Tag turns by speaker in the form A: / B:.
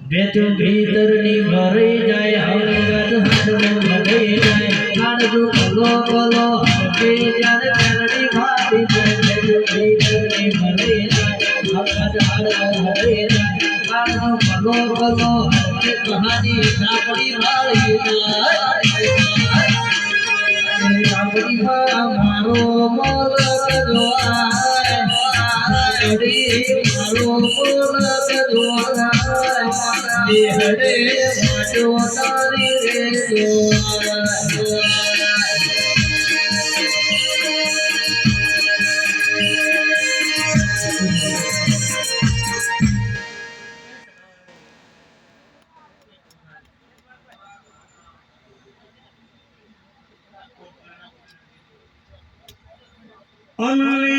A: बेचो भीतर नी भरी जाए हंगत हाथों लगे जाए हाथों कलो कलो के जान मेलडी भाती बेचो भीतर नी भरी जाए हंगत हाथों लगे जाए हाथों कलो कलो के कहानी नापड़ी भाई नापड़ी भाई मारो मोल जो आए मारो मोल जो आए हरे माटो तारी रे only